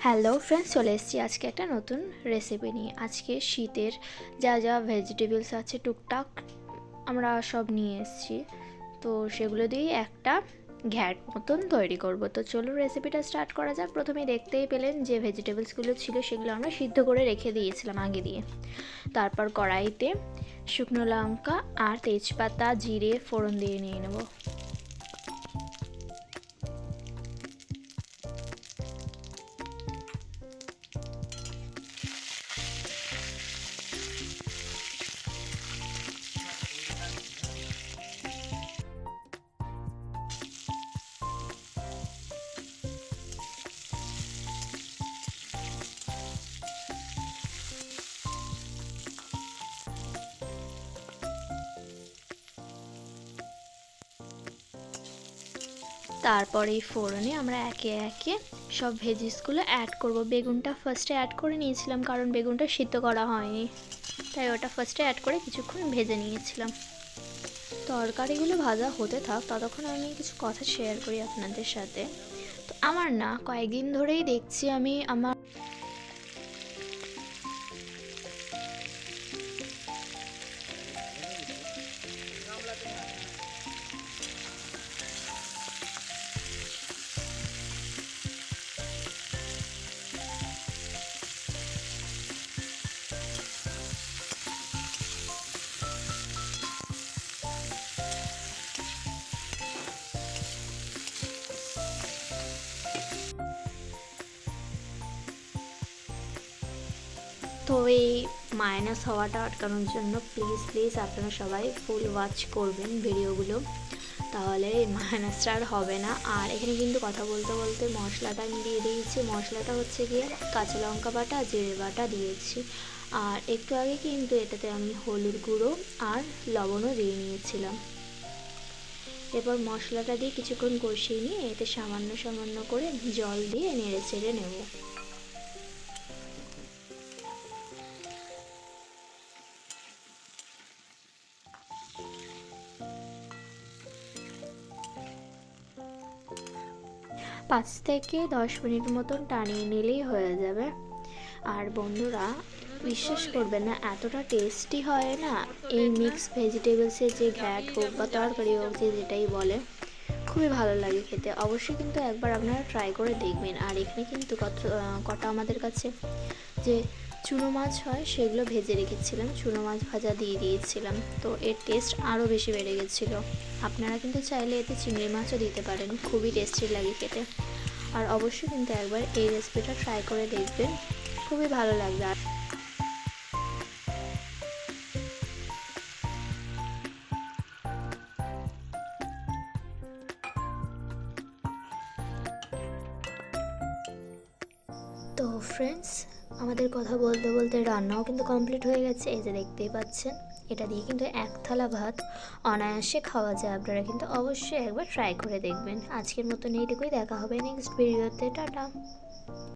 Hello friends, চলে এসেছি আজকে একটা নতুন রেসিপি নিয়ে। আজকে শীতের যা যা ভেজিটেবলস আছে টুকটাক আমরা সব নিয়ে এসেছি, তো সেগুলো দিয়েই একটা ঘ্যাট মতন তৈরি করব। তো চলো রেসিপিটা স্টার্ট করা যাক। প্রথমে দেখতেই পেলেন যে ভেজিটেবলসগুলো ছিল সেগুলো আমরা সিদ্ধ করে রেখে দিয়েছিলাম আগে দিয়ে। তারপর কড়াইতে শুকনো লঙ্কা আর তেজপাতা জিরে ফোড়ন দিয়ে নিয়ে নেব। তারপর এই ফোড়নে আমরা একে একে সব ভেজিসগুলো অ্যাড করব। বেগুনটা ফার্স্টে অ্যাড করে নিয়েছিলাম কারণ বেগুনটা সিদ্ধ করা হয়নি, তাই ওটা ফার্স্টে অ্যাড করে কিছুক্ষণ ভেজে নিয়েছিলাম। তরকারিগুলো ভাজা হতে থাক, ততক্ষণ আমি কিছু কথা শেয়ার করি আপনাদের সাথে। তো আমার না কয়েকদিন ধরেই দেখছি আমি আমার তো এই মাইনাস হওয়াটা আটকানোর জন্য প্লিজ আপনারা সবাই ফুল ওয়াচ করবেন ভিডিওগুলো, তাহলে এই মাইনাসটা আর হবে না। আর এখানে কিন্তু কথা বলতে বলতে মশলাটা আমি দিয়ে দিয়েছি। মশলাটা হচ্ছে গিয়ে কাঁচা লঙ্কা বাটা জিরে বাটা দিয়েছি, আর একটু আগে কিন্তু এটাতে আমি হলুদ গুঁড়ো আর লবণও দিয়ে নিয়েছিলাম। এরপর মশলাটা দিয়ে কিছুক্ষণ কষিয়ে নিয়ে এতে সামান্য সামান্য করে জল দিয়ে নেড়ে চেড়ে নেব। 5 থেকে 10 মিনিট মতন টানিয়ে নিলেই হয়ে যাবে। আর বন্ধুরা বিশ্বাস করবেন না, এতটা টেস্টি হয় না এই মিক্স ভেজিটেবলসের যে ঘ্যাট হোক বা তরকারি হোক, যে যেটাই বলে, খুবই ভালো লাগে খেতে। অবশ্যই কিন্তু একবার আপনারা ট্রাই করে দেখবেন। আর এখানে কিন্তু কটা আমাদের কাছে যে চুনো মাছ হয় সেগুলো ভেজে রেখেছিলাম, চুনো মাছ ভাজা দিয়ে দিয়েছিলাম, তো এর টেস্ট আরও বেশি বেড়ে গেছিলো। আপনারা কিন্তু চাইলে এতে চিংড়ি মাছও দিতে পারেন, খুবই টেস্টি লাগে খেতে। আর অবশ্যই কিন্তু একবার এই রেসিপিটা ট্রাই করে দেখবেন, খুবই ভালো লাগবে। তো ফ্রেন্ডস, আমাদের কথা বলতে বলতে রান্নাও কিন্তু কমপ্লিট হয়ে গেছে। এই যে দেখতেই পাচ্ছেন, এটা দিয়ে কিন্তু এক থালা ভাত অনায়াসে খাওয়া যায়। আপনারা কিন্তু অবশ্যই একবার ট্রাই করে দেখবেন। আজকের মতন এইটুকুই, দেখা হবে নেক্সট ভিডিওতে। টাটা।